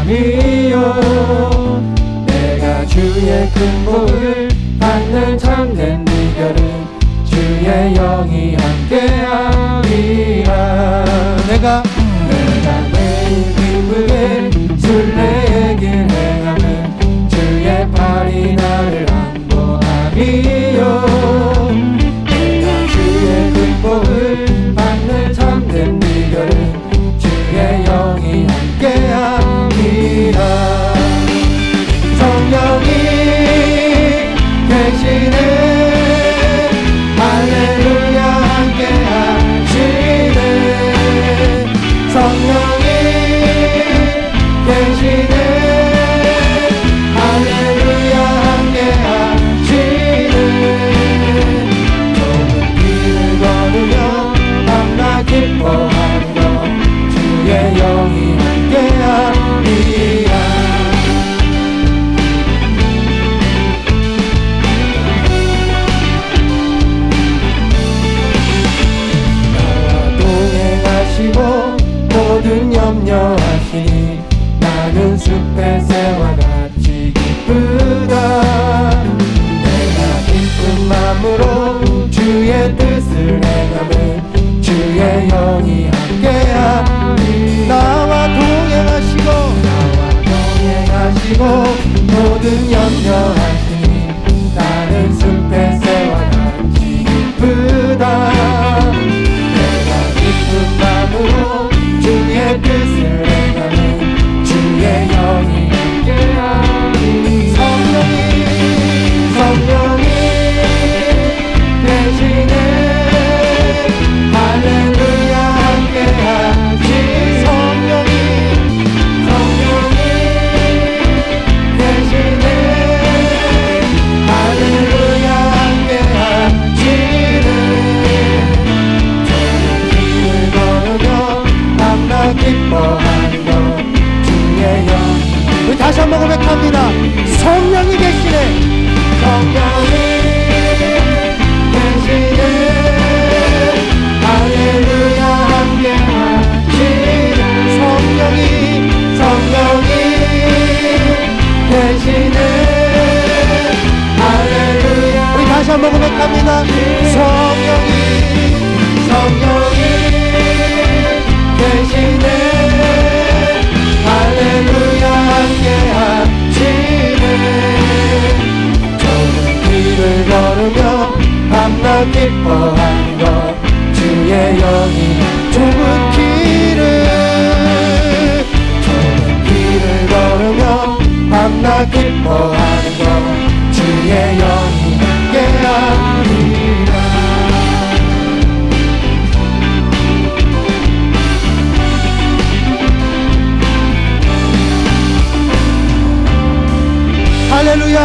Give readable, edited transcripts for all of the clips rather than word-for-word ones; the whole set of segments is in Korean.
함이요. 내가 주의 큰 복을 받는 참된 비결은 주의 영이 함께함이라. 내가 매일 기쁘게 순례의 길 행함은 주의 팔이 나를 안보함이요. 내가 주의 큰 복을 받는 참된 비결은 주의 영이 함께함이라. 성령이 계시네. 할렐루야 함께하시네. 성령이 계시네. 할렐루야 함께하시네. 좁은 길을 걸으며 밤낮 기뻐하는 것 주의 영이 함께하리라. 모든 염려하시니 나는 숲의 새와 같이 기쁘다. 내가 기쁜 마음으로 주의 뜻을 행함은 주의 영이 함께하니. 나와 동행하시고 모든 염려하시니 나는 숲의 새와 같이 기쁘다. 내가 기쁜 마음으로 주의 뜻을 행하는 주의 영이 함께하니. 성령이 계시네. 할렐루야 함께하시. 성령이 계시네. 할렐루야 함께하시네. 좁은 길을 걸으며 밤낮 기뻐하는 것 주의 영. 우리 다시 한번 고백합니다. 성령이 계시네. 성령이 계시네. 할렐루야 함께하시네. 성령이 계시네. 할렐루야. 우리 다시 한번 고백합니다. 성령이 계시네. 할렐루야 함께하시네. 좁은 길을 걸으며 밤낮 기뻐하는 것 주의 영이. 좁은 길을 걸으며 밤낮 기뻐하는 것 주의 영이 함께하리라. 할렐루야.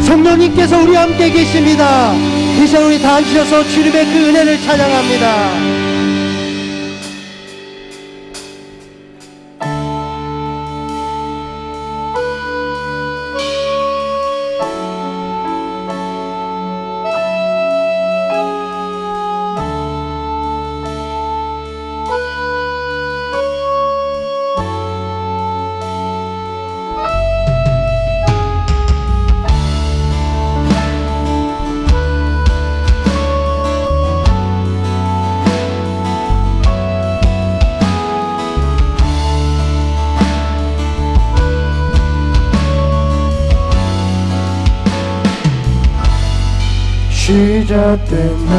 성령님께서 우리와 함께 계십니다. 이 시간 우리 다 앉으셔서 주님의 그 은혜를 찬양합니다. 시작됐네.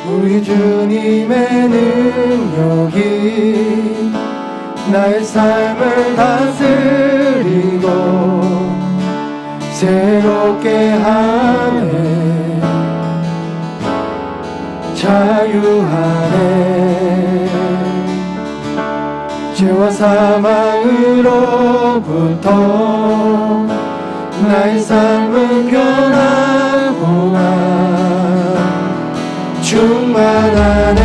우리 주님의 능력이 나의 삶을 다스리고 새롭게 하네. 자유하네. 죄와 사망으로부터 나의 삶은 변화구나. 충만하네.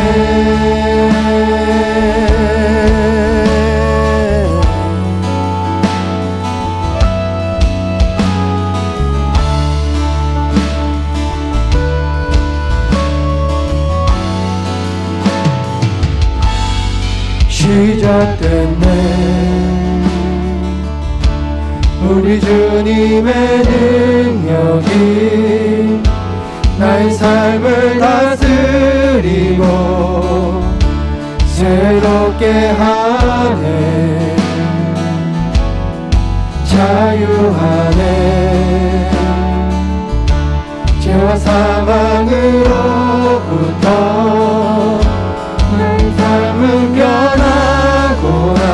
시작 시작됐네. 우리 주님의 능력이 나의 삶을 다스리고 새롭게 하네. 자유하네. 죄와 사망으로부터 나의 삶은 변하구나.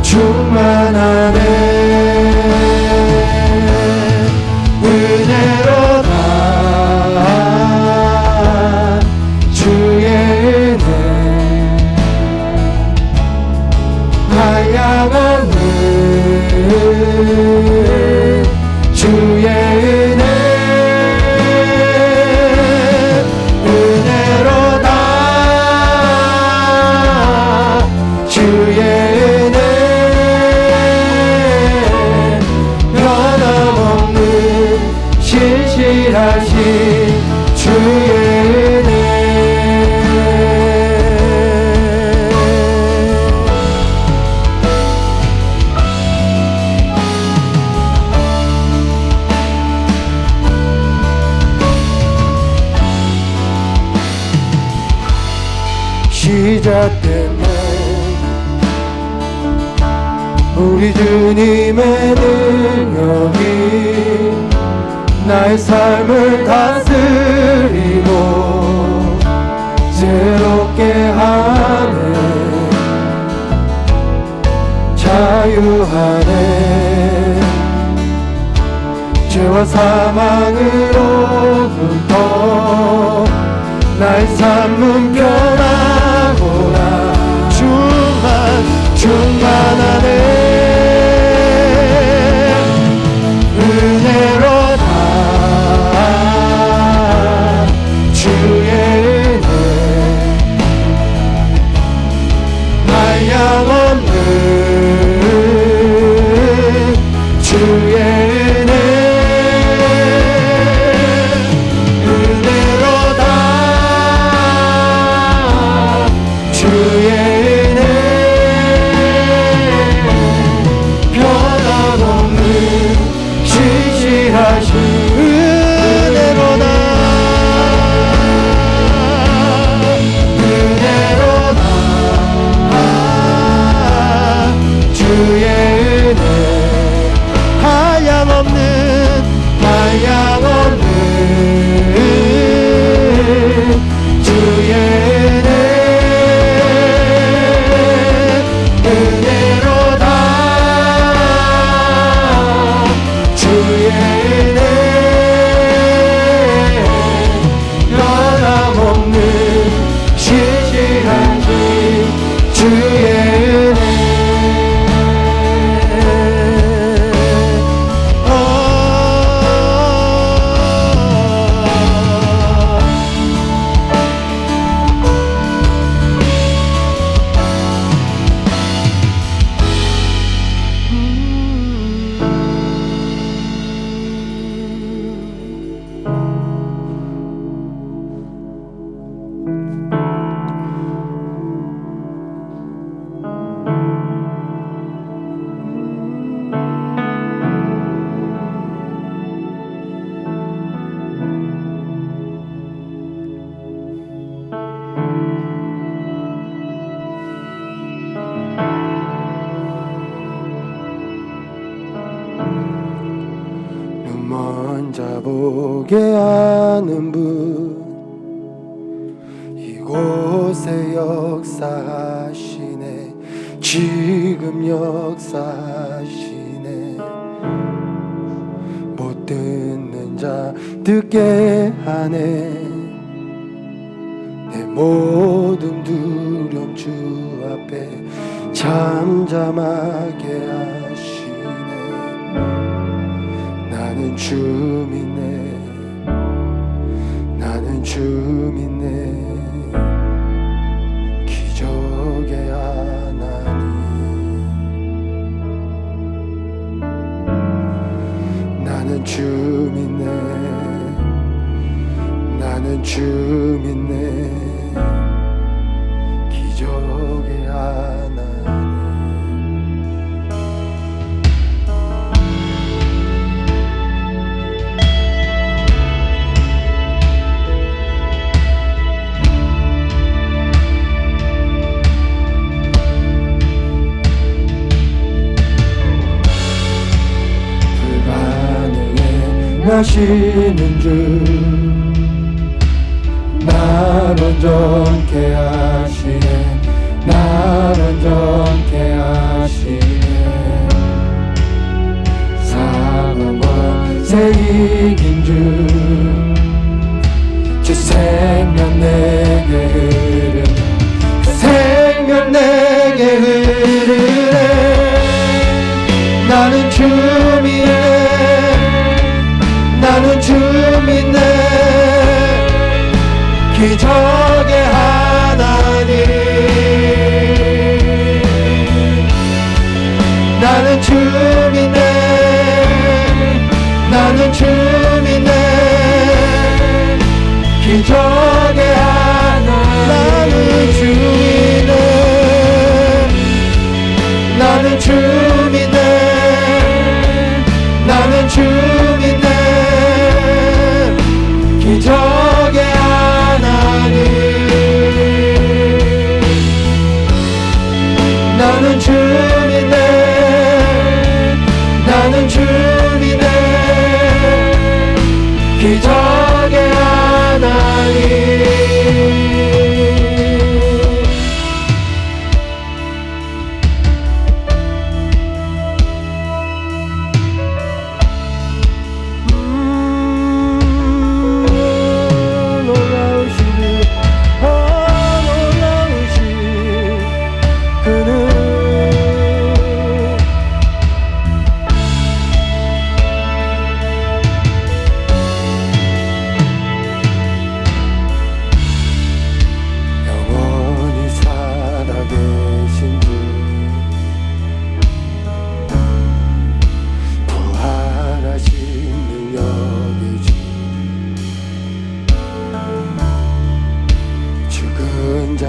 충만하네. 은혜로다 주의 은혜. 한량없는 주의 은혜. 은혜로다 주의 은혜. 변함없는 신실하신 주의 은혜. 시작됐네. 우리 주님의 능력이 나의 삶을 다스리고 새롭게 하네. 자유하네. 죄와 사망으로부터 나의 삶은 변하구나. 충만하네. 은혜로다 주의 은혜. 한량없는 주의 은혜. 은혜로다 주의 은혜. 변함없는 신실하신 은혜로다. 은혜로다 주의 은혜. 한량없는 주의 은혜. 은혜로다 주의 은혜. 변함없는 신실하신 주의 은혜. 먼저 보게 하는 분, 이곳에 역사하시네. 지금 역사하시네. 못 듣는 자 듣게 하네. 내 모든 두려움 주 앞에 잠잠하게 하시네. 나는 주 믿네. 나는 주 믿네. 기적의 하나님. 나는 주 믿네. 나는 주 믿네. 기적의 하시는 주 날 온전케 하시네 날 온전케 하시네 사망과 새 이긴 주 생명 내게 흐르네 생명 내게 흐르네 나는 주 믿네 나는 주 믿네 기적의 하나님 나는 주 믿네 나는 주 믿네 기적의 하나님 나는 주 믿네 나는 주 믿네 나는 주 믿네 기적의 하나님 나는 주 믿네 나는 주 믿네 기적의 하나님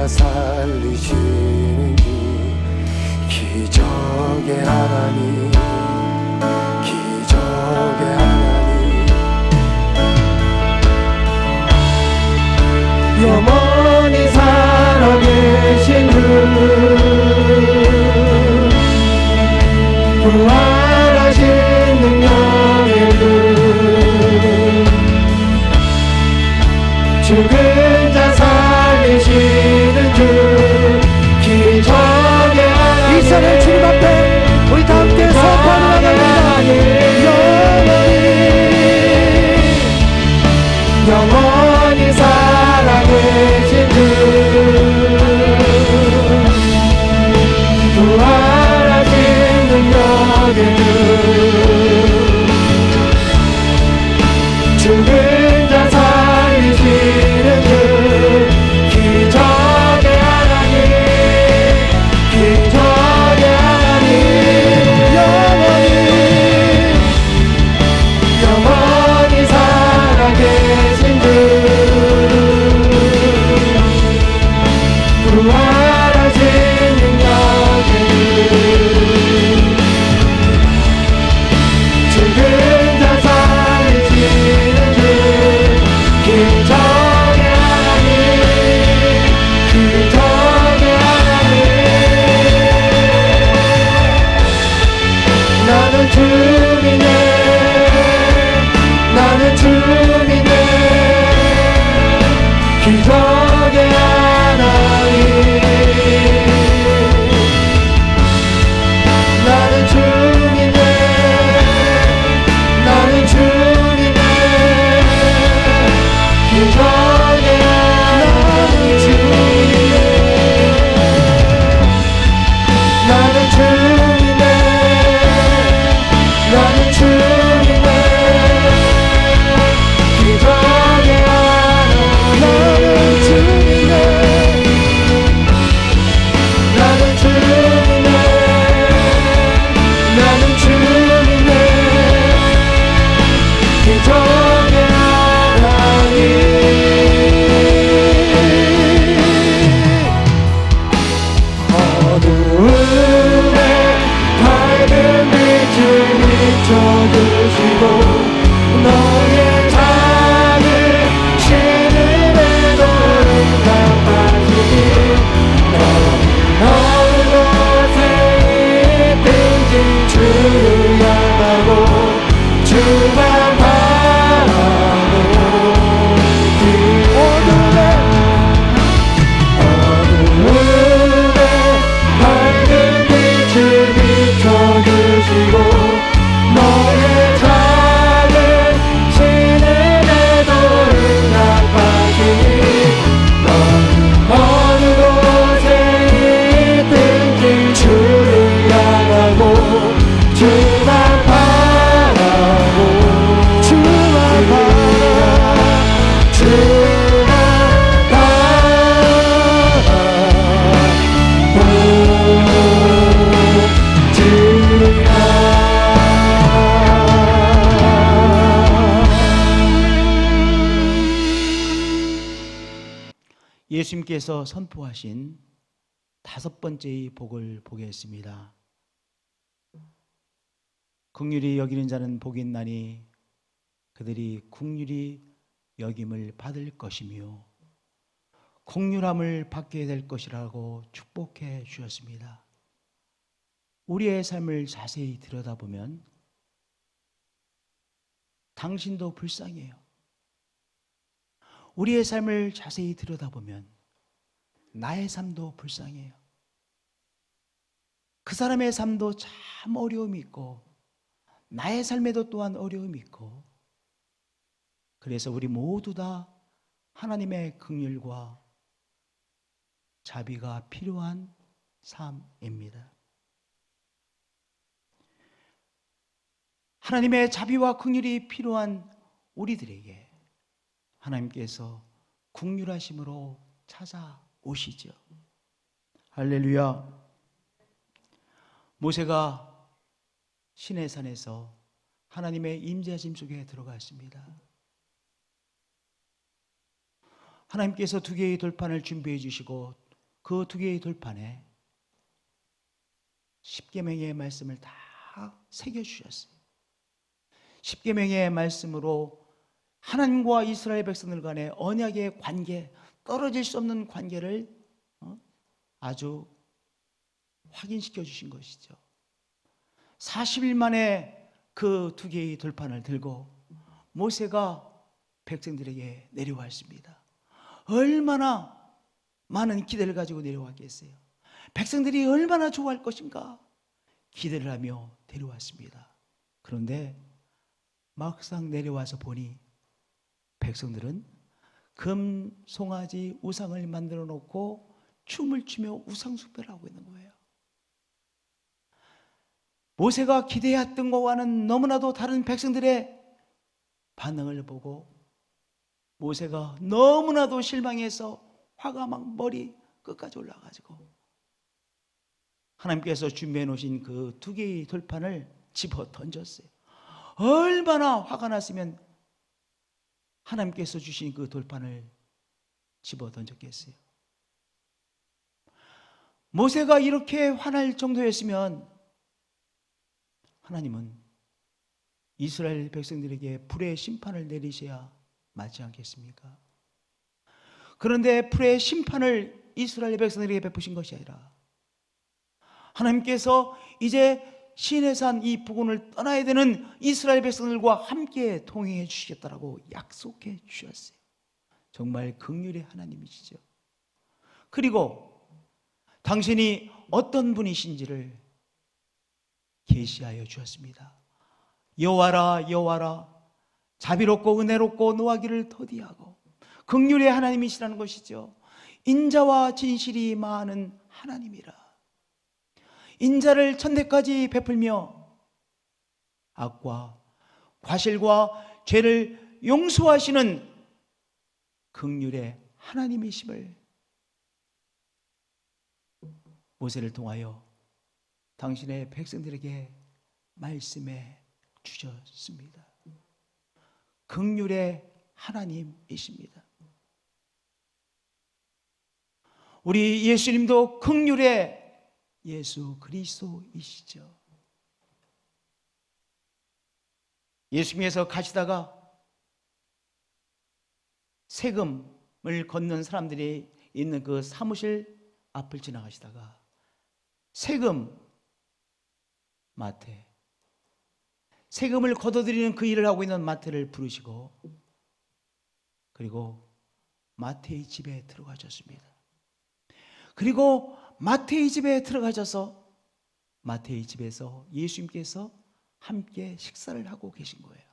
살리시는 주 기적의 하나님 기적의 하나님 영원히 살아계신 주 부활하신 능력의 주 죽은 자 살리시는 주 기적의 하나님 이 시간에 주님 앞에 우리 다 함께 선포하는 나갑니다 영원히 살아계신 주 부활하신 능력의 주 죽은 자 살리시는 주 기적의 하나님 기적의 하나님 영원히 살아계신 주 부활하신 능력의 주 죽은 자 살리시는 주 기적의 하나님 기적의 하나님 나는 주 믿네 나는 주 믿네 기적의 하나님 나는 주 믿네 나는 주 믿네 기적의 하나님 나는 주 믿네 나는 주 믿네 기적의 하나님 나는 주 믿네 나는 주 믿네 나는 주 믿네 기적의 하나님 어두움에 밝은 빛을 비춰주시고 너의 작은 시름에도 응답하시니 어느 곳에 있든지 주를 향하고 주만 예수님께서 선포하신 5번째의 복을 보겠습니다. 긍휼히 여기는 자는 복이 있나니 그들이 긍휼히 여김을 받을 것이며 긍휼함을 받게 될 것이라고 축복해 주셨습니다. 우리의 삶을 자세히 들여다보면 당신도 불쌍해요. 우리의 삶을 자세히 들여다보면 나의 삶도 불쌍해요. 그 사람의 삶도 참 어려움이 있고 나의 삶에도 또한 어려움이 있고, 그래서 우리 모두 다 하나님의 긍휼과 자비가 필요한 삶입니다. 하나님의 자비와 긍휼이 필요한 우리들에게 하나님께서 긍휼하심으로 찾아오시죠. 할렐루야. 모세가 시내산에서 하나님의 임재하심 속에 들어갔습니다. 하나님께서 2개의 돌판을 준비해 주시고 그 2개의 돌판에 십계명의 말씀을 다 새겨주셨어요. 십계명의 말씀으로 하나님과 이스라엘 백성들 간의 언약의 관계, 떨어질 수 없는 관계를 아주 확인시켜 주신 것이죠. 40일 만에 그 2개의 돌판을 들고 모세가 백성들에게 내려왔습니다. 얼마나 많은 기대를 가지고 내려왔겠어요. 백성들이 얼마나 좋아할 것인가 기대를 하며 데려왔습니다. 그런데 막상 내려와서 보니 백성들은 금 송아지 우상을 만들어 놓고 춤을 추며 우상 숭배를 하고 있는 거예요. 모세가 기대했던 것과는 너무나도 다른 백성들의 반응을 보고 모세가 너무나도 실망해서 화가 막 머리 끝까지 올라가지고 하나님께서 준비해 놓으신 그 2개의 돌판을 집어 던졌어요. 얼마나 화가 났으면 하나님께서 주신 그 돌판을 집어 던졌겠어요. 모세가 이렇게 화날 정도였으면 하나님은 이스라엘 백성들에게 불의 심판을 내리셔야 맞지 않겠습니까? 그런데 불의 심판을 이스라엘 백성들에게 베푸신 것이 아니라 하나님께서 이제 시내산 이 부근을 떠나야 되는 이스라엘 백성들과 함께 동행해 주시겠다라고 약속해 주셨어요. 정말 긍휼의 하나님이시죠. 그리고 당신이 어떤 분이신지를 계시하여 주었습니다. 여호와라 여호와라 자비롭고 은혜롭고 노하기를 더디하고 긍휼의 하나님이시라는 것이죠. 인자와 진실이 많은 하나님이라. 인자를 천대까지 베풀며 악과 과실과 죄를 용서하시는 긍휼의 하나님이심을 모세를 통하여 당신의 백성들에게 말씀해 주셨습니다. 긍휼의 하나님이십니다. 우리 예수님도 긍휼의 예수 그리스도이시죠. 예수님께서 가시다가 세금을 걷는 사람들이 있는 그 사무실 앞을 지나가시다가 세금 마태, 세금을 걷어들이는 그 일을 하고 있는 마태를 부르시고 그리고 마태의 집에 들어가셨습니다. 그리고 마태의 집에 들어가셔서 마태의 집에서 예수님께서 함께 식사를 하고 계신 거예요.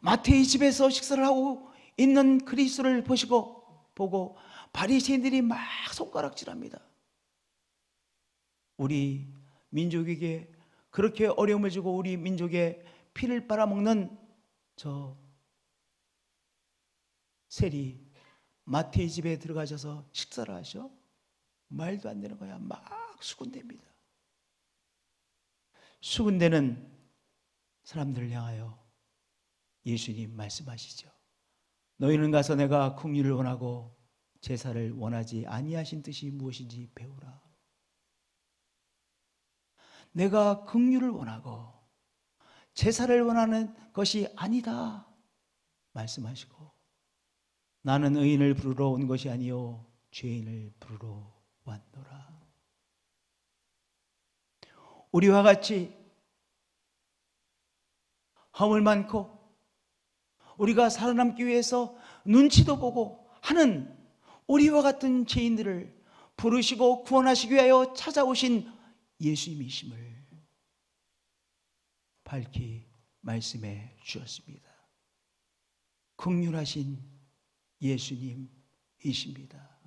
마태의 집에서 식사를 하고 있는 그리스도를 보고 바리새인들이 막 손가락질합니다. 우리 민족에게 그렇게 어려움을 주고 우리 민족의 피를 빨아먹는 저 세리 마태의 집에 들어가셔서 식사를 하셔? 말도 안 되는 거야. 막 수군댑니다. 수군대는 사람들을 향하여 예수님 말씀하시죠. 너희는 가서 내가 긍휼을 원하고 제사를 원하지 아니하신 뜻이 무엇인지 배우라. 내가 긍휼을 원하고 제사를 원하는 것이 아니다 말씀하시고, 나는 의인을 부르러 온 것이 아니요 죄인을 부르러 왔노라. 우리와 같이 허물 많고 우리가 살아남기 위해서 눈치도 보고 하는 우리와 같은 죄인들을 부르시고 구원하시기 위하여 찾아오신 예수님이심을 밝히 말씀해 주셨습니다. 긍휼하신 예수님이십니다.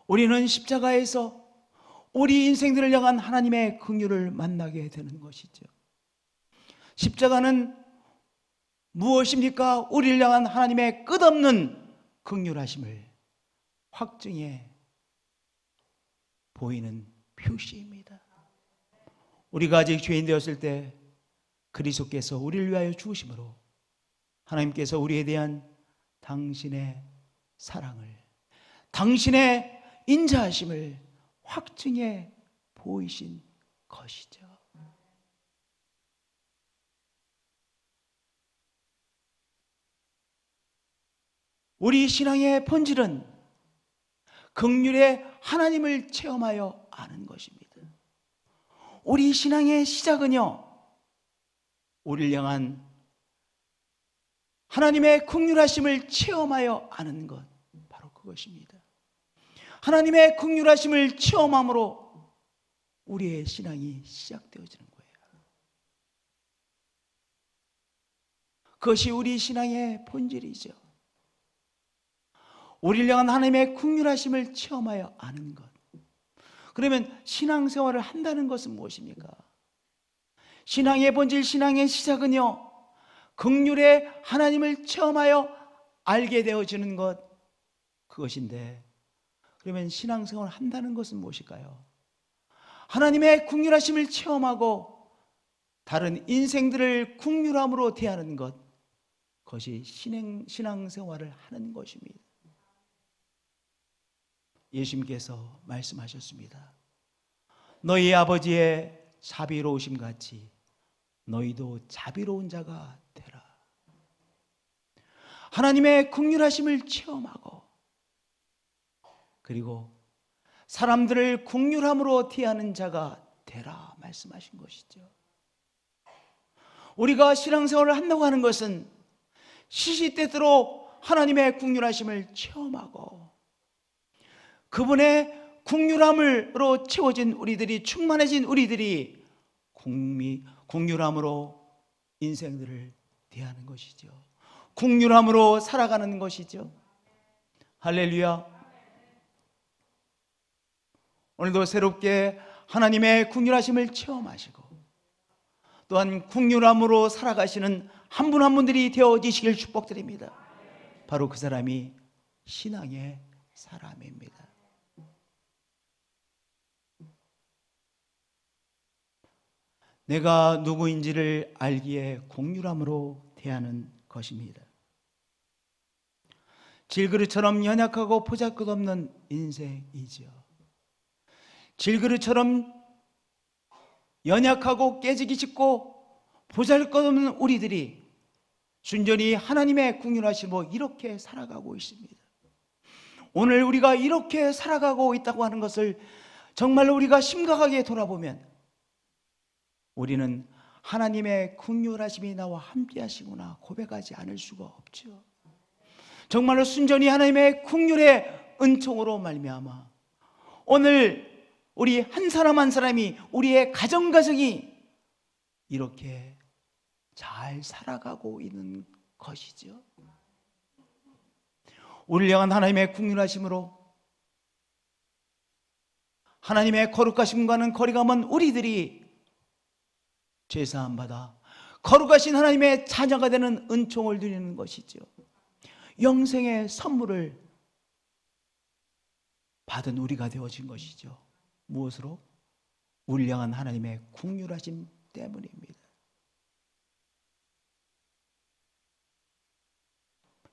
우리는 십자가에서 우리 인생들을 향한 하나님의 긍휼을 만나게 되는 것이죠. 십자가는 무엇입니까? 우리를 향한 하나님의 끝없는 긍휼하심을 확증해 보이는 표시입니다. 우리가 아직 죄인 되었을 때 그리스도께서 우리를 위하여 죽으심으로 하나님께서 우리에 대한 당신의 사랑을, 당신의 인자하심을 확증해 보이신 것이죠. 우리 신앙의 본질은 긍휼의 하나님을 체험하여 아는 것입니다. 우리 신앙의 시작은요, 우리를 향한 하나님의 긍휼하심을 체험하여 아는 것, 바로 그것입니다. 하나님의 긍휼하심을 체험함으로 우리의 신앙이 시작되어지는 거예요. 그것이 우리 신앙의 본질이죠. 우리를 향한 하나님의 긍휼하심을 체험하여 아는 것. 그러면 신앙생활을 한다는 것은 무엇입니까? 신앙의 본질, 신앙의 시작은요, 긍휼의 하나님을 체험하여 알게 되어지는 것, 그것인데, 그러면 신앙생활을 한다는 것은 무엇일까요? 하나님의 긍휼하심을 체험하고 다른 인생들을 긍휼함으로 대하는 것, 그것이 신앙생활을 하는 것입니다. 예수님께서 말씀하셨습니다. 너희 아버지의 자비로우심 같이 너희도 자비로운 자가 되라. 하나님의 긍휼하심을 체험하고, 그리고 사람들을 긍휼함으로 대하는 자가 되라 말씀하신 것이죠. 우리가 신앙생활을 한다고 하는 것은 시시때때로 하나님의 긍휼하심을 체험하고 그분의 긍휼함으로 채워진 우리들이, 충만해진 우리들이 긍휼함으로 인생들을 대하는 것이죠. 긍휼함으로 살아가는 것이죠. 할렐루야. 오늘도 새롭게 하나님의 긍휼하심을 체험하시고 또한 긍휼함으로 살아가시는 한 분 한 분들이 되어지시길 축복드립니다. 바로 그 사람이 신앙의 사람입니다. 내가 누구인지를 알기에 긍휼함으로 대하는 것입니다. 질그릇처럼 연약하고 보잘것없는 인생이죠. 질그릇처럼 연약하고 깨지기 쉽고 보잘것없는 우리들이 순전히 하나님의 긍휼하심으로 이렇게 살아가고 있습니다. 오늘 우리가 이렇게 살아가고 있다고 하는 것을 정말로 우리가 심각하게 돌아보면 우리는 하나님의 긍휼하심이 나와 함께 하시구나 고백하지 않을 수가 없죠. 정말로 순전히 하나님의 긍휼의 은총으로 말미암아 오늘 우리 한 사람 한 사람이, 우리의 가정이 이렇게 잘 살아가고 있는 것이죠. 우리를 향한 하나님의 긍휼하심으로 하나님의 거룩하심과는 거리가 먼 우리들이 죄사함 받아 거룩하신 하나님의 자녀가 되는 은총을 누리는 것이죠. 영생의 선물을 받은 우리가 되어진 것이죠. 무엇으로? 우리를 향한 하나님의 긍휼하심 때문입니다.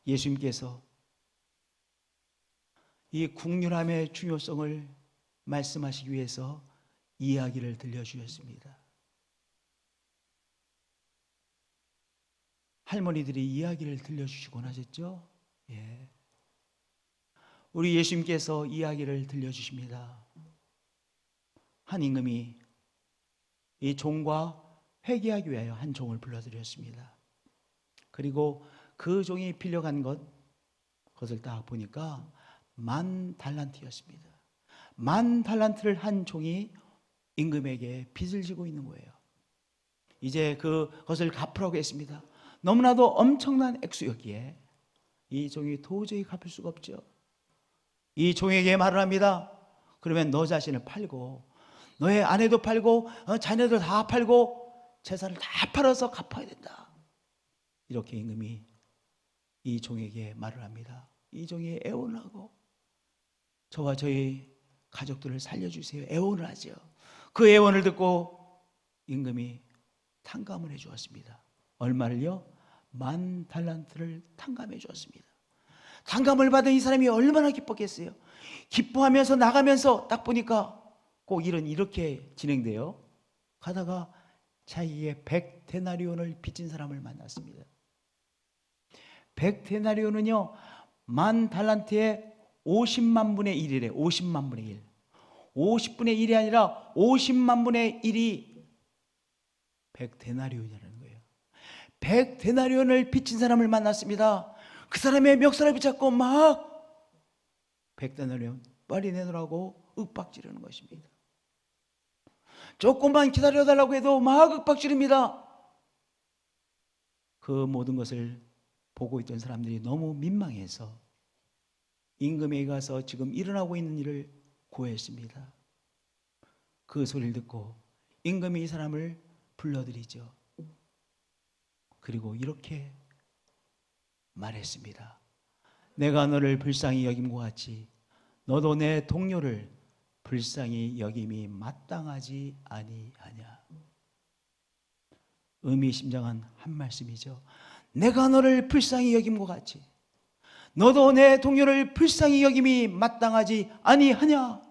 예수님께서 이 국률함의 중요성을 말씀하시기 위해서 이야기를 들려주셨습니다. 할머니들이 이야기를 들려주시곤 하셨죠? 예. 우리 예수님께서 이야기를 들려주십니다. 한 임금이 이 종과 회개하기 위하여 한 종을 불러들였습니다. 그리고 그 종이 빌려간 것을 딱 보니까 10,000달란트였습니다. 10,000달란트를 한 종이 임금에게 빚을 지고 있는 거예요. 이제 그것을 갚으라고 했습니다. 너무나도 엄청난 액수였기에 이 종이 도저히 갚을 수가 없죠. 이 종에게 말을 합니다. 그러면 너 자신을 팔고 너의 아내도 팔고 자녀들 다 팔고 재산을 다 팔아서 갚아야 된다. 이렇게 임금이 이 종에게 말을 합니다. 이 종이 애원을 하고 저와 저희 가족들을 살려주세요. 애원을 하죠. 그 애원을 듣고 임금이 탕감을 해주었습니다. 얼마를요? 10,000달란트를 탕감해 주었습니다. 탕감을 받은 이 사람이 얼마나 기뻤겠어요. 기뻐하면서 나가면서 딱 보니까 꼭 일은 이렇게 진행돼요. 가다가 자기에게 100데나리온을 빚진 사람을 만났습니다. 100데나리온은요 10,000달란트의 50만 분의 1이래. 50만 분의 1. 50분의 1이 아니라 50만 분의 1이 100데나리온이라는 거예요. 100데나리온을 빚진 사람을 만났습니다. 그 사람의 멱살을 붙잡고 막 100데나리온 빨리 내놓으라고 윽박지르는 것입니다. 조금만 기다려달라고 해도 막 윽박지릅니다. 그 모든 것을 보고 있던 사람들이 너무 민망해서 임금에게 가서 지금 일어나고 있는 일을 고했습니다. 그 소리를 듣고 임금이 이 사람을 불러들이죠. 그리고 이렇게 말했습니다. 내가 너를 불쌍히 여김과 같이 너도 내 동료를 불쌍히 여김이 마땅하지 아니하냐. 의미심장한 한 말씀이죠. 내가 너를 불쌍히 여김과 같이 너도 내 동료를 불쌍히 여김이 마땅하지 아니하냐.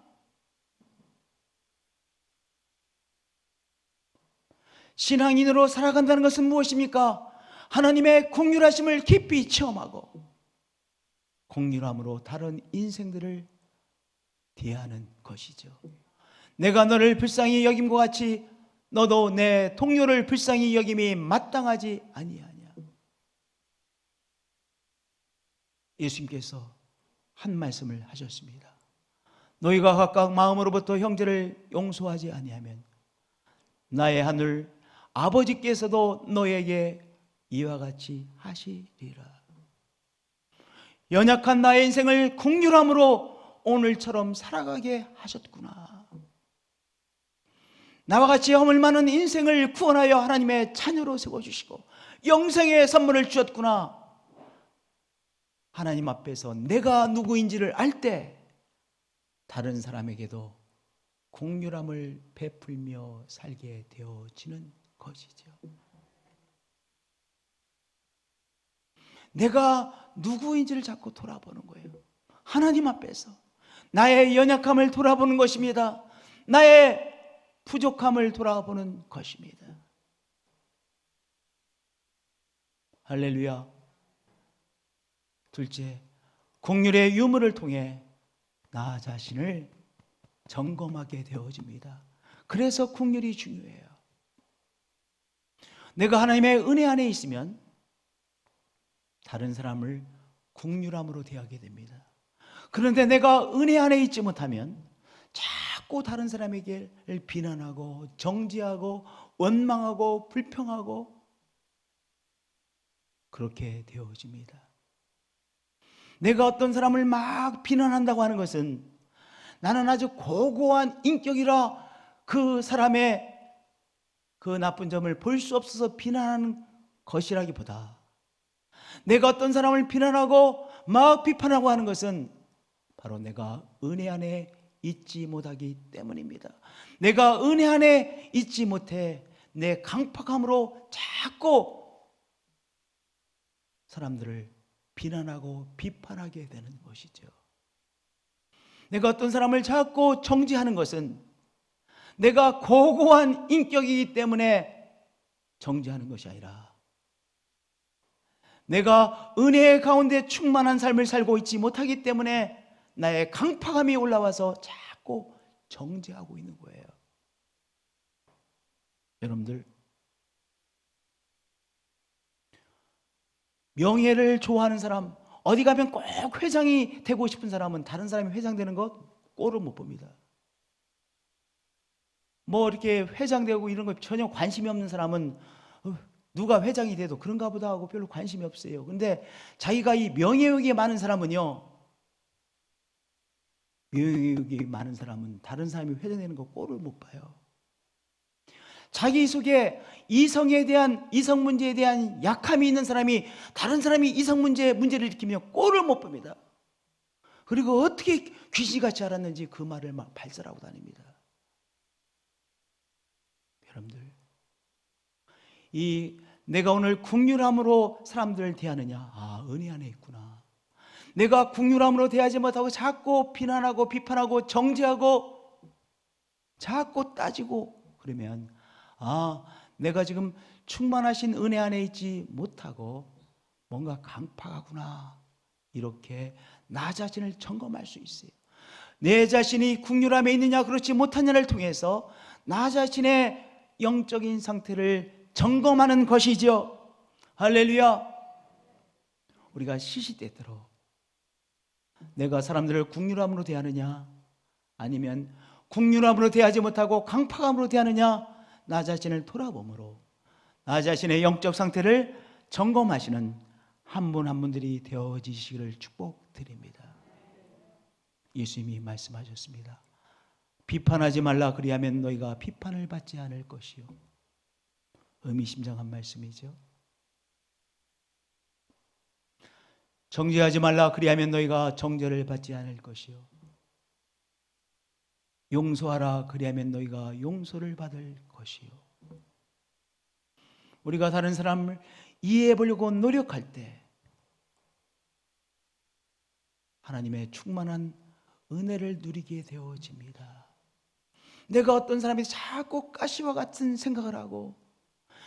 신앙인으로 살아간다는 것은 무엇입니까? 하나님의 긍휼하심을 깊이 체험하고 긍휼함으로 다른 인생들을 대하는 것이죠. 내가 너를 불쌍히 여김과 같이 너도 내 동료를 불쌍히 여김이 마땅하지 아니하냐. 예수님께서 한 말씀을 하셨습니다. 너희가 각각 마음으로부터 형제를 용서하지 아니하면 나의 하늘 아버지께서도 너에게 이와 같이 하시리라. 연약한 나의 인생을 긍휼함으로 오늘처럼 살아가게 하셨구나. 나와 같이 허물 많은 인생을 구원하여 하나님의 자녀로 세워주시고 영생의 선물을 주셨구나. 하나님 앞에서 내가 누구인지를 알 때 다른 사람에게도 긍휼함을 베풀며 살게 되어지는 것이죠. 내가 누구인지를 자꾸 돌아보는 거예요. 하나님 앞에서 나의 연약함을 돌아보는 것입니다. 나의 부족함을 돌아보는 것입니다. 할렐루야. 둘째, 긍휼의 유무를 통해 나 자신을 점검하게 되어집니다. 그래서 긍휼이 중요해요. 내가 하나님의 은혜 안에 있으면 다른 사람을 긍휼함으로 대하게 됩니다. 그런데 내가 은혜 안에 있지 못하면 자꾸 다른 사람에게 비난하고 정죄하고 원망하고 불평하고 그렇게 되어집니다. 내가 어떤 사람을 막 비난한다고 하는 것은 나는 아주 고고한 인격이라 그 사람의 그 나쁜 점을 볼 수 없어서 비난하는 것이라기보다 내가 어떤 사람을 비난하고 막 비판하고 하는 것은 바로 내가 은혜 안에 있지 못하기 때문입니다. 내가 은혜 안에 있지 못해 내 강팍함으로 자꾸 사람들을 비난하고 비판하게 되는 것이죠. 내가 어떤 사람을 자꾸 정죄하는 것은 내가 고고한 인격이기 때문에 정죄하는 것이 아니라 내가 은혜의 가운데 충만한 삶을 살고 있지 못하기 때문에 나의 강팍함이 올라와서 자꾸 정죄하고 있는 거예요. 여러분들, 명예를 좋아하는 사람, 어디 가면 꼭 회장이 되고 싶은 사람은 다른 사람이 회장 되는 것 꼴을 못 봅니다. 뭐 이렇게 회장 되고 이런 거 전혀 관심이 없는 사람은 누가 회장이 돼도 그런가 보다 하고 별로 관심이 없어요. 근데 자기가 이 명예욕이 많은 사람은요, 명예욕이 많은 사람은 다른 사람이 회장 되는 거 꼴을 못 봐요. 자기 속에 이성 문제에 대한 약함이 있는 사람이 다른 사람이 문제를 일으키면 꼴을 못 봅니다. 그리고 어떻게 귀신같이 알았는지 그 말을 막 발설하고 다닙니다. 여러분들, 내가 오늘 국률함으로 사람들을 대하느냐? 은혜 안에 있구나. 내가 국률함으로 대하지 못하고 자꾸 비난하고 비판하고 정죄하고 자꾸 따지고 그러면 내가 지금 충만하신 은혜 안에 있지 못하고 뭔가 강팍하구나. 이렇게 나 자신을 점검할 수 있어요. 내 자신이 국률함에 있느냐 그렇지 못하냐를 통해서 나 자신의 영적인 상태를 점검하는 것이죠. 할렐루야. 우리가 시시때때로 내가 사람들을 국률함으로 대하느냐 아니면 국률함으로 대하지 못하고 강팍함으로 대하느냐, 나 자신을 돌아봄으로 나 자신의 영적 상태를 점검하시는 한 분 한 분들이 되어지시기를 축복드립니다. 예수님이 말씀하셨습니다. 비판하지 말라, 그리하면 너희가 비판을 받지 않을 것이요. 의미심장한 말씀이죠. 정죄하지 말라, 그리하면 너희가 정죄를 받지 않을 것이요. 용서하라, 그리하면 너희가 용서를 받을 것이요. 우리가 다른 사람을 이해해 보려고 노력할 때 하나님의 충만한 은혜를 누리게 되어집니다. 내가 어떤 사람이 자꾸 가시와 같은 생각을 하고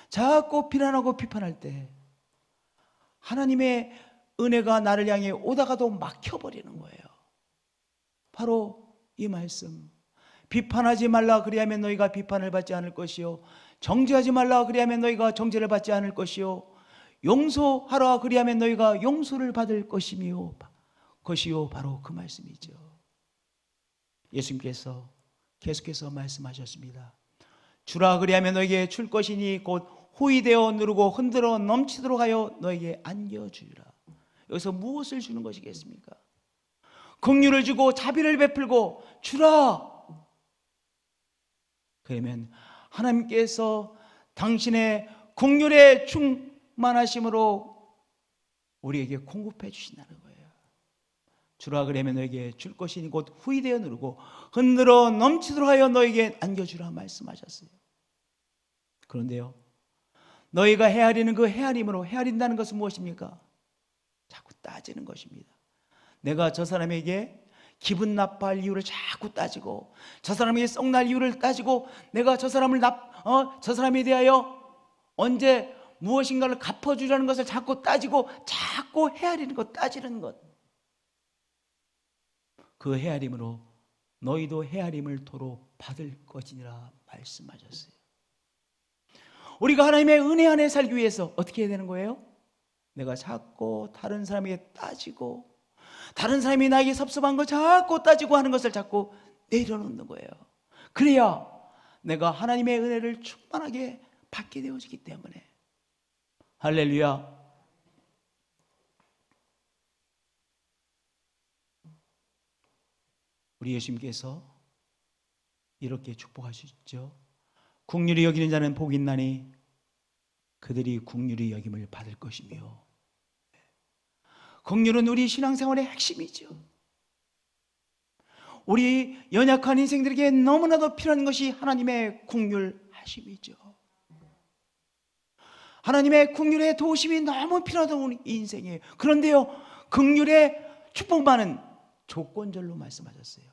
자꾸 비난하고 비판할 때 하나님의 은혜가 나를 향해 오다가도 막혀버리는 거예요. 바로 이 말씀, 비판하지 말라, 그리하면 너희가 비판을 받지 않을 것이요. 정죄하지 말라, 그리하면 너희가 정죄를 받지 않을 것이요. 용서하라, 그리하면 너희가 용서를 받을 것이요. 바로 그 말씀이죠. 예수님께서 계속해서 말씀하셨습니다. 주라, 그리하면 너에게 줄 것이니 곧 호의되어 누르고 흔들어 넘치도록 하여 너에게 안겨주리라. 여기서 무엇을 주는 것이겠습니까? 긍휼을 주고 자비를 베풀고 주라. 그러면 하나님께서 당신의 긍휼의 충만하심으로 우리에게 공급해 주신다는 거예요. 주라, 그러면 너에게 줄 것이니 곧 후이되어 누르고 흔들어 넘치도록 하여 너에게 안겨주라 말씀하셨어요. 그런데요, 너희가 헤아리는 그 헤아림으로, 헤아린다는 것은 무엇입니까? 자꾸 따지는 것입니다. 내가 저 사람에게 기분 나빠할 이유를 자꾸 따지고, 저 사람에게 썩날 이유를 따지고, 내가 저 사람에 대하여 언제 무엇인가를 갚아주려는 것을 자꾸 따지고, 자꾸 헤아리는 것, 따지는 것. 그 헤아림으로 너희도 헤아림을 도로 받을 것이니라 말씀하셨어요. 우리가 하나님의 은혜 안에 살기 위해서 어떻게 해야 되는 거예요? 내가 자꾸 다른 사람에게 따지고, 다른 사람이 나에게 섭섭한 거 자꾸 따지고 하는 것을 자꾸 내려놓는 거예요. 그래야 내가 하나님의 은혜를 충만하게 받게 되어지기 때문에. 할렐루야. 우리 예수님께서 이렇게 축복하셨죠. 긍휼히 여기는 자는 복이 있나니 그들이 긍휼히 여김을 받을 것이며. 긍휼은 우리 신앙생활의 핵심이죠. 우리 연약한 인생들에게 너무나도 필요한 것이 하나님의 긍휼하심이죠. 하나님의 긍휼의 도우심이 너무 필요하던 우리 인생이에요. 그런데요, 긍휼의 축복만은 조건절로 말씀하셨어요.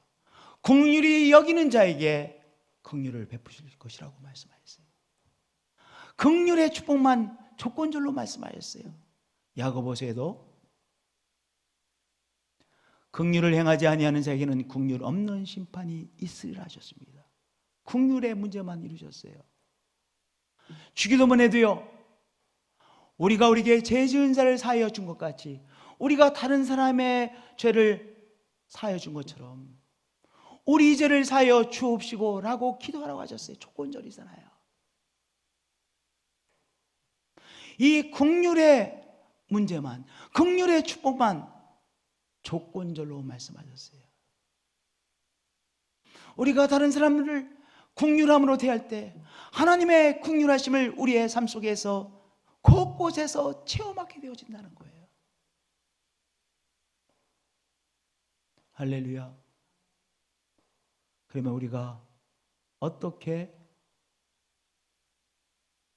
긍휼히 여기는 자에게 긍휼을 베푸실 것이라고 말씀하셨어요. 긍휼의 축복만 조건절로 말씀하셨어요. 야고보서에도 긍휼을 행하지 아니하는 자에게는 긍휼 없는 심판이 있으리라 하셨습니다. 긍휼의 문제만 이루셨어요. 주기도문 해도요, 우리가 우리에게 죄 지은 자를 사하여 준 것 같이 우리가 다른 사람의 죄를 사하여 준 것처럼 우리 죄를 사하여 주옵시고 라고 기도하라고 하셨어요. 조건절이잖아요. 이 긍휼의 문제만, 긍휼의 축복만 조건절로 말씀하셨어요. 우리가 다른 사람들을 긍휼함으로 대할 때 하나님의 긍휼하심을 우리의 삶 속에서 곳곳에서 체험하게 되어진다는 거예요. 할렐루야. 그러면 우리가 어떻게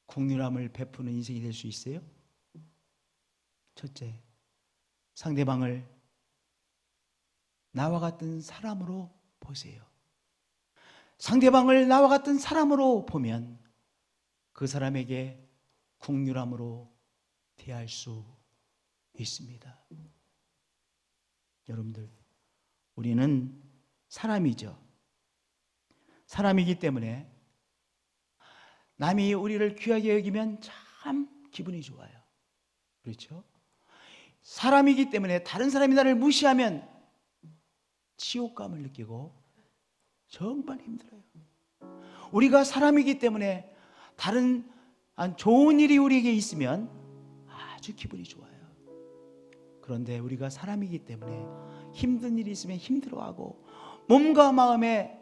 긍휼함을 베푸는 인생이 될 수 있어요? 첫째, 상대방을 나와 같은 사람으로 보세요. 상대방을 나와 같은 사람으로 보면 그 사람에게 긍휼함으로 대할 수 있습니다. 여러분들, 우리는 사람이죠. 사람이기 때문에 남이 우리를 귀하게 여기면 참 기분이 좋아요. 그렇죠? 사람이기 때문에 다른 사람이 나를 무시하면 치욕감을 느끼고 정말 힘들어요. 우리가 사람이기 때문에 다른 좋은 일이 우리에게 있으면 아주 기분이 좋아요. 그런데 우리가 사람이기 때문에 힘든 일이 있으면 힘들어하고 몸과 마음에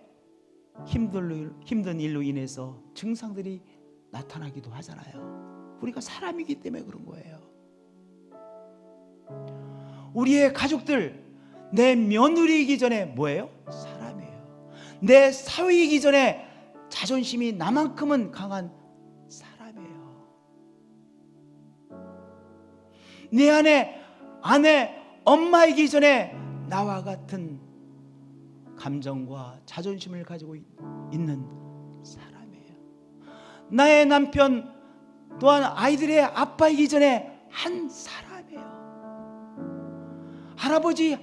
힘든 일로 인해서 증상들이 나타나기도 하잖아요. 우리가 사람이기 때문에 그런 거예요. 우리의 가족들, 내 며느리이기 전에 뭐예요? 사람이에요. 내 사위이기 전에 자존심이 나만큼은 강한 사람이에요. 내 안에 아내, 엄마이기 전에 나와 같은 감정과 자존심을 가지고 있는 사람이에요. 나의 남편 또한 아이들의 아빠이기 전에 한 사람이에요. 할아버지,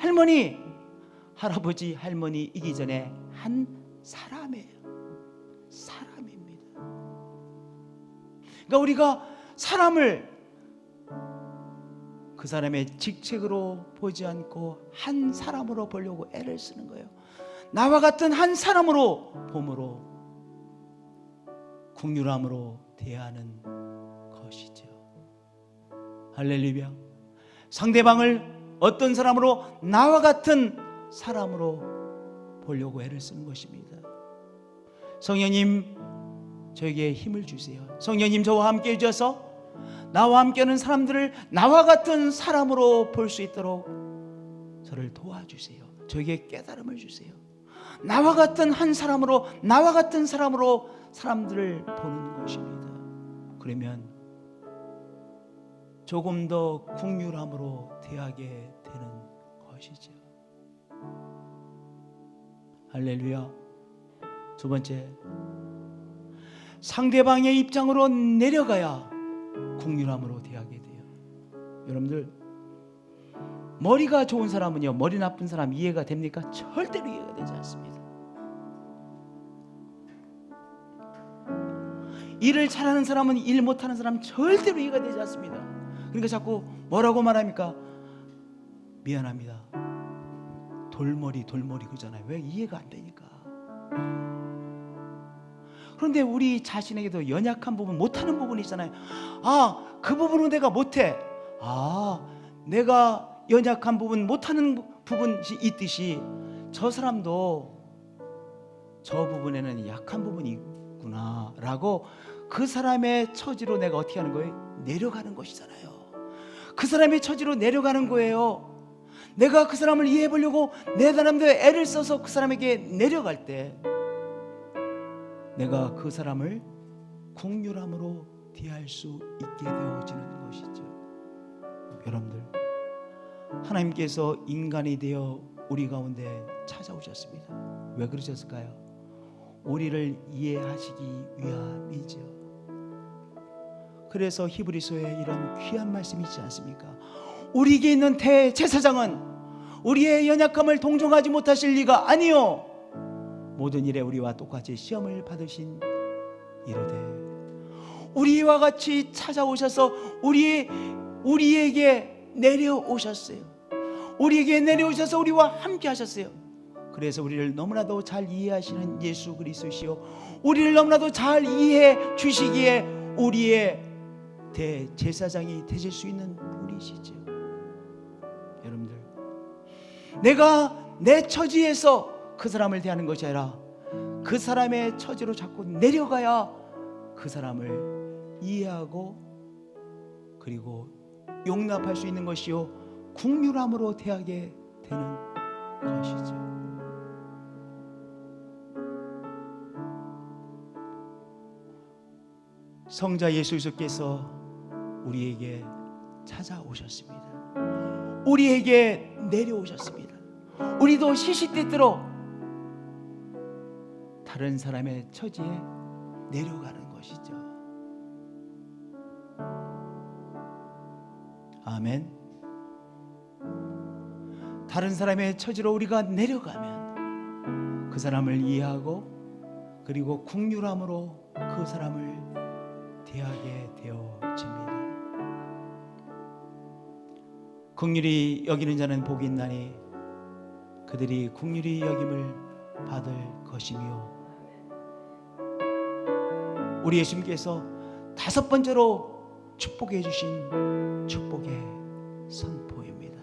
할머니이기 전에 한 사람이에요. 사람입니다. 그러니까 우리가 사람을 그 사람의 직책으로 보지 않고 한 사람으로 보려고 애를 쓰는 거예요. 나와 같은 한 사람으로 봄으로 긍휼함으로 대하는 것이죠. 할렐루야. 상대방을 어떤 사람으로 나와 같은 사람으로 보려고 애를 쓰는 것입니다. 성령님, 저에게 힘을 주세요. 성령님, 저와 함께 해주셔서 나와 함께하는 사람들을 나와 같은 사람으로 볼 수 있도록 저를 도와주세요. 저에게 깨달음을 주세요. 나와 같은 한 사람으로, 나와 같은 사람으로 사람들을 보는 것입니다. 그러면 조금 더 긍휼함으로 대하게 되는 것이죠. 할렐루야. 두 번째, 상대방의 입장으로 내려가야 긍휼함으로 대하게 돼요. 여러분들, 머리가 좋은 사람은요, 머리 나쁜 사람 이해가 됩니까? 절대로 이해가 되지 않습니다. 일을 잘하는 사람은 일 못하는 사람 절대로 이해가 되지 않습니다. 그러니까 자꾸 뭐라고 말합니까? 미안합니다. 돌머리 그러잖아요. 왜? 이해가 안 되니까. 그런데 우리 자신에게도 연약한 부분, 못하는 부분이 있잖아요. 아, 그 부분은 내가 못해. 아, 내가 연약한 부분, 못하는 부분이 있듯이 저 사람도 저 부분에는 약한 부분이 있구나 라고 그 사람의 처지로 내가 어떻게 하는 거예요? 내려가는 것이잖아요. 그 사람의 처지로 내려가는 거예요. 내가 그 사람을 이해해 보려고 내 나름대로 애를 써서 그 사람에게 내려갈 때 내가 그 사람을 긍휼함으로 대할 수 있게 되어지는 것이죠. 여러분들, 하나님께서 인간이 되어 우리 가운데 찾아오셨습니다. 왜 그러셨을까요? 우리를 이해하시기 위함이죠. 그래서 히브리서에 이런 귀한 말씀이 있지 않습니까? 우리에게 있는 대제사장은 우리의 연약함을 동정하지 못하실 리가 아니요 모든 일에 우리와 똑같이 시험을 받으신 이로되 우리와 같이 찾아오셔서 우리에게 내려오셨어요. 우리에게 내려오셔서 우리와 함께 하셨어요. 그래서 우리를 너무나도 잘 이해하시는 예수 그리스도시요 우리를 너무나도 잘 이해해 주시기에 우리의 대제사장이 되실 수 있는 분이시죠. 여러분들, 내가 내 처지에서 그 사람을 대하는 것이 아니라 그 사람의 처지로 자꾸 내려가야 그 사람을 이해하고 그리고 용납할 수 있는 것이요 긍휼함으로 대하게 되는 것이죠. 성자 예수 그리스도께서 우리에게 찾아오셨습니다. 우리에게 내려오셨습니다. 우리도 시시때때로 다른 사람의 처지에 내려가는 것이죠. 아멘. 다른 사람의 처지로 우리가 내려가면 그 사람을 이해하고 그리고 긍휼함으로 그 사람을 대하게 되어집니다. 긍휼히 여기는 자는 복이 있나니 그들이 긍휼히 여김을 받을 것이며, 우리 예수님께서 다섯 번째로 축복해 주신 축복의 선포입니다.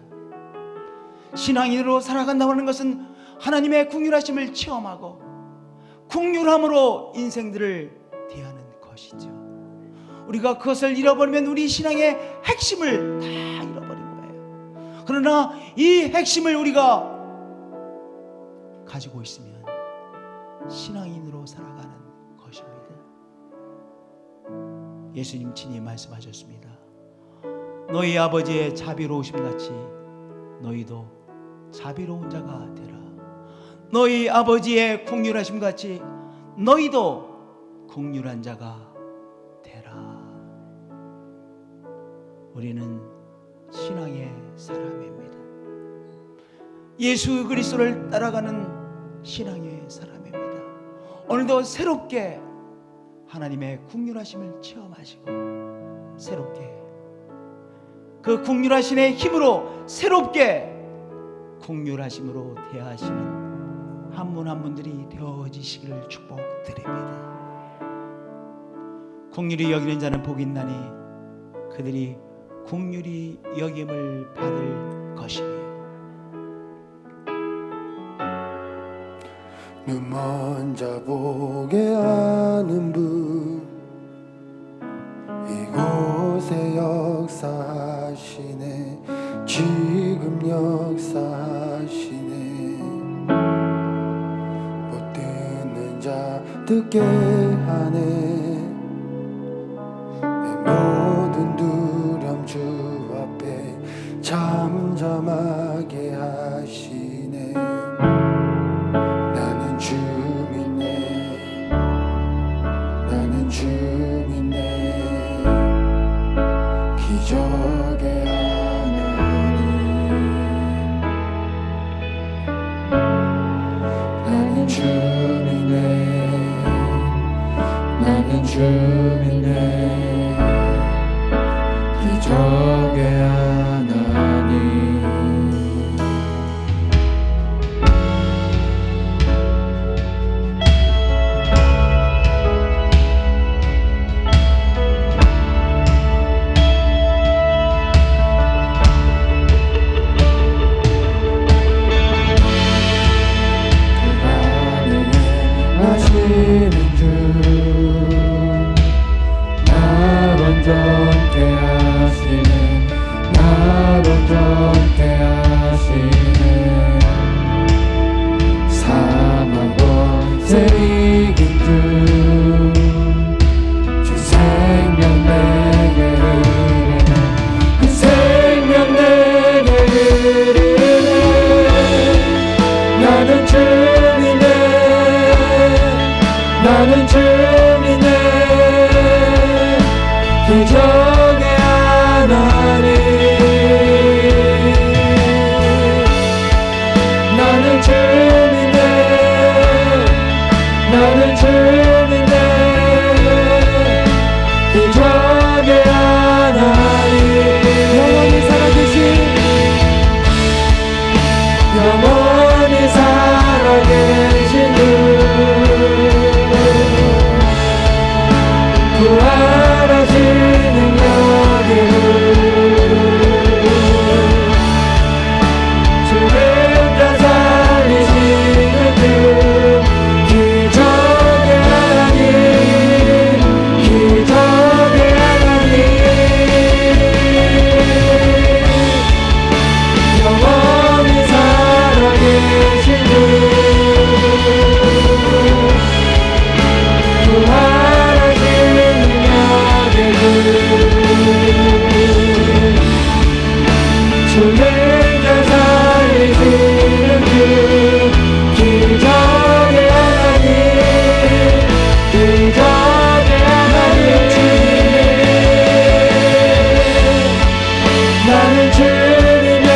신앙인으로 살아간다고 하는 것은 하나님의 긍휼하심을 체험하고 긍휼함으로 인생들을 대하는 것이죠. 우리가 그것을 잃어버리면 우리 신앙의 핵심을 다 잃어버린 거예요. 그러나 이 핵심을 우리가 가지고 있으면 신앙인으로 살아가는 것입니다. 예수님 친히 말씀하셨습니다. 너희 아버지의 자비로우심 같이 너희도 자비로운 자가 되라. 너희 아버지의 긍휼하심 같이 너희도 긍휼한 자가 되라. 우리는 신앙의 사람입니다. 예수 그리스도를 따라가는 신앙의 사람입니다. 오늘도 새롭게 하나님의 긍휼하심을 체험하시고 새롭게 그 긍휼하심의 힘으로 새롭게 긍휼하심으로 대하시는 한 분 한 분들이 되어지시기를 축복드립니다. 긍휼히 여기는 자는 복이 있나니 그들이 긍휼히 여김을 받을 것이며. 눈 먼저 보게 하는 분, 이곳에 역사하시네. 지금 역사하시네. 못 듣는 자 듣게 하네. 내 모든 두려움 주 앞에 잠잠하게 하시네. 나는 주민네, 나는 주민네. 기적의 하나님, 나는 주민네, 나는 주민네. 기적의 하나님. 하시는 주, 나로 전케 하시네. 나로 전케 하시네. 사망 권세 이긴 주, 주 생명 내게 흐르네. 그 생명 내게 흐르네. 나는 주님의 나는 주님의 기적의 하나님 영원히 살아계신 영원히 살아계신 주 부활하신 능력의 죽은 자 살리시는 주 기적의 하나님 기적의 하나님 영원히 살아계신 주 부활하신 능력의 주 죽은 자 살리시는 주 기적의 하나님 기적의 하나님 나는 주님의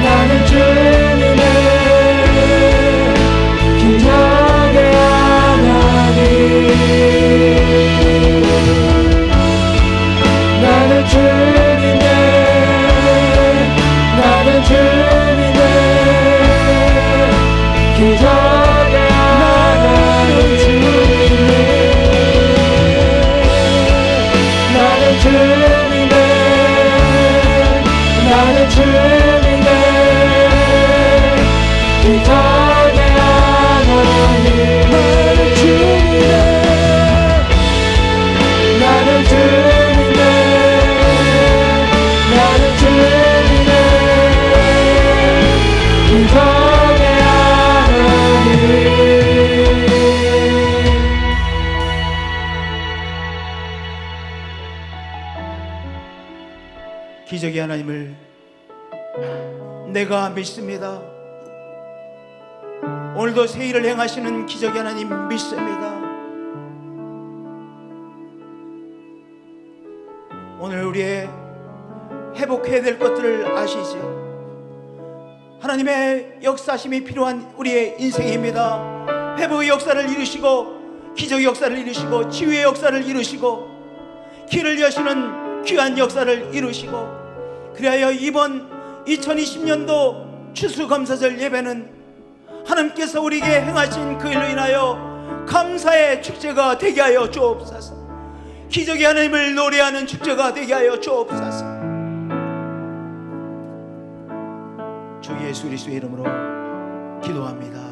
나는 주님의 기적의 하나님 나는 주님의 나는 주님의 기적의 하나님 나는 주님의 나는 주님의 기적의 하나님 나는 주님의 나는 주님의 나는 주님의 기적의 하나님 기적의 하나님을 내가 믿습니다. 오늘도 새 일을 행하시는 기적의 하나님 믿습니다. 오늘 우리의 회복해야 될 것들을 아시죠? 하나님의 역사심이 필요한 우리의 인생입니다. 회복의 역사를 이루시고 기적의 역사를 이루시고 치유의 역사를 이루시고 길을 여시는 귀한 역사를 이루시고, 그리하여 이번 2020년도 추수감사절 예배는 하나님께서 우리에게 행하신 그 일로 인하여 감사의 축제가 되게 하여 주옵소서. 기적의 하나님을 노래하는 축제가 되게 하여 주옵소서. 주 예수 그리스도의 이름으로 기도합니다.